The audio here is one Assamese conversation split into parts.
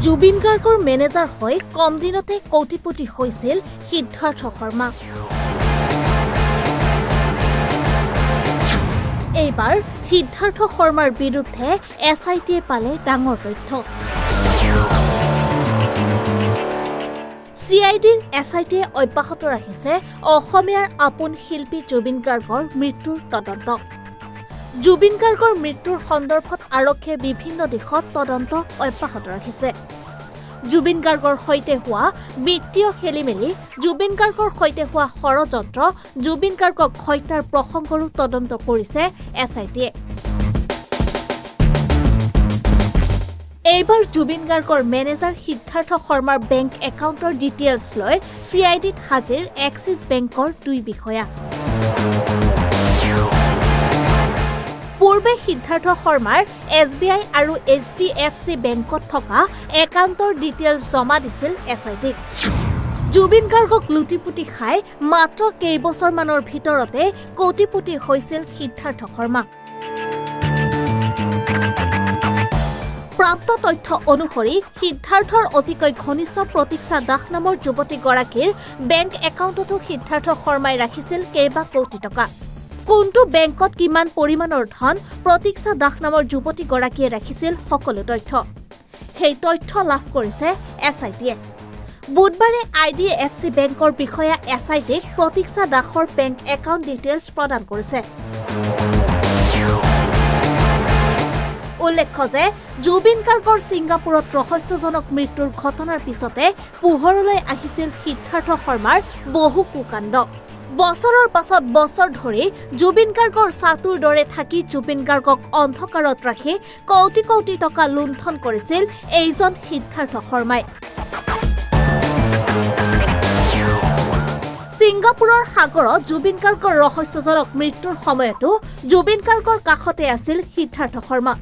জুবিন গাৰ্গৰ মেনেজাৰ হৈ কম দিনতে কোটিপতি হৈছিল সিদ্ধাৰ্থ শৰ্মা। এইবাৰ সিদ্ধাৰ্থ শৰ্মাৰ বিৰুদ্ধে SITয়ে পালে ডাঙৰ তথ্য। CIDৰ SITয়ে অব্যাহত ৰাখিছে অসমীয়াৰ আপোন শিল্পী জুবিন গাৰ্গৰ মৃত্যুৰ তদন্ত। জুবিন গাৰ্গৰ মৃত্যুৰ সন্দৰ্ভত আৰক্ষীয়ে বিভিন্ন দিশত তদন্ত অব্যাহত ৰাখিছে। জুবিন গাৰ্গৰ সৈতে হোৱা বিত্তীয় খেলিমেলি, জুবিন গাৰ্গৰ সৈতে হোৱা ষড়যন্ত্ৰ, জুবিন গাৰ্গক হত্যাৰ প্ৰসংগৰো তদন্ত কৰিছে SITয়ে। এইবাৰ জুবিন গাৰ্গৰ মেনেজাৰ সিদ্ধাৰ্থ শৰ্মাৰ বেংক একাউণ্টৰ ডিটেইলছ লৈ CIDত হাজিৰ এক্সিছ বেংকৰ 2 বিষয়া। পূৰ্বে সিদ্ধাৰ্থ শৰ্মাৰ SBI আৰু HDFC বেংকত থকা একাউণ্টৰ ডিটেইলছ জমা দিছিল SITক। জুবিন গাৰ্গক লুটিপুটি খাই মাত্ৰ কেইবছৰমানৰ ভিতৰতে কোটিপতি হৈছিল সিদ্ধাৰ্থ শৰ্মা। প্ৰাপ্ত তথ্য অনুসৰি সিদ্ধাৰ্থৰ অতিকৈ ঘনিষ্ঠ প্ৰতীক্ষা দাস নামৰ যুৱতীগৰাকীৰ বেংক একাউণ্টতো সিদ্ধাৰ্থ শৰ্মাই ৰাখিছিল কেইবা কোটি টকা। কোনটো বেংকত কিমান পৰিমাণৰ ধন প্ৰতীক্ষা দাস নামৰ যুৱতীগৰাকীয়ে ৰাখিছিল সকলো তথ্য। সেই তথ্য লাভ কৰিছে SITয়ে। বুধবাৰে IDFC বেংকৰ বিষয়া SITক প্ৰতীক্ষা দাসৰ বেংক একাউণ্ট ডিটেইলছ প্ৰদান কৰিছে। উল্লেখ্য যে জুবিন গাৰ্গৰ ছিংগাপুৰত ৰহস্যজনক মৃত্যুৰ ঘটনাৰ পিছতে পোহৰলৈ আহিছিল সিদ্ধাৰ্থ শৰ্মাৰ বহু কুকাণ্ড। বছৰৰ পাছত বছৰ ধৰি জুবিন গাৰ্গৰ ছাতুৰ দৰে থাকি জুবিন গাৰ্গক অন্ধকাৰত ৰাখি কোটি কোটি টকা লুণ্ঠন কৰিছিল এইজন সিদ্ধাৰ্থ শৰ্মাই। ছিংগাপুৰৰ সাগৰত জুবিন গাৰ্গৰ ৰহস্যজনক মৃত্যুৰ সময়তো জুবিন গাৰ্গৰ কাষতে আছিল সিদ্ধাৰ্থ শৰ্মা।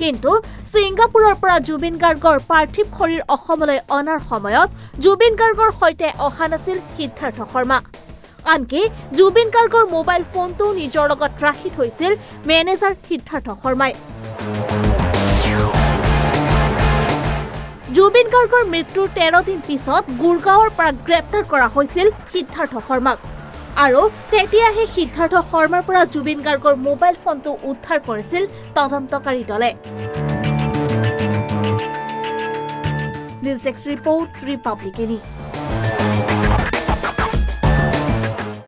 কিন্তু ছিংগাপুৰৰ পৰা জুবিন গাৰ্গৰ পাৰ্থিৱ শৰীৰ অসমলৈ অনাৰ সময়ত জুবিন গাৰ্গৰ সৈতে অহা নাছিল সিদ্ধাৰ্থ শৰ্মা। আনকি জুবিন গাৰ্গৰ মোবাইল ফোনটো নিজৰ লগত ৰাখি থৈছিল মেনেজাৰ সিদ্ধাৰ্থ শৰ্মাই। জুবিন গাৰ্গৰ মৃত্যুৰ 13 দিন পিছত গুৰগাঁৱৰ পৰা গ্ৰেপ্তাৰ কৰা হৈছিল সিদ্ধাৰ্থ শৰ্মাক। আৰু তেতিয়াহে সিদ্ধাৰ্থ শৰ্মাৰ পৰা জুবিন গাৰ্গৰ মোবাইল ফোনটো উদ্ধাৰ কৰিছিল তদন্তকাৰী দলে। News desk report, ৰিপাব্লিকানী।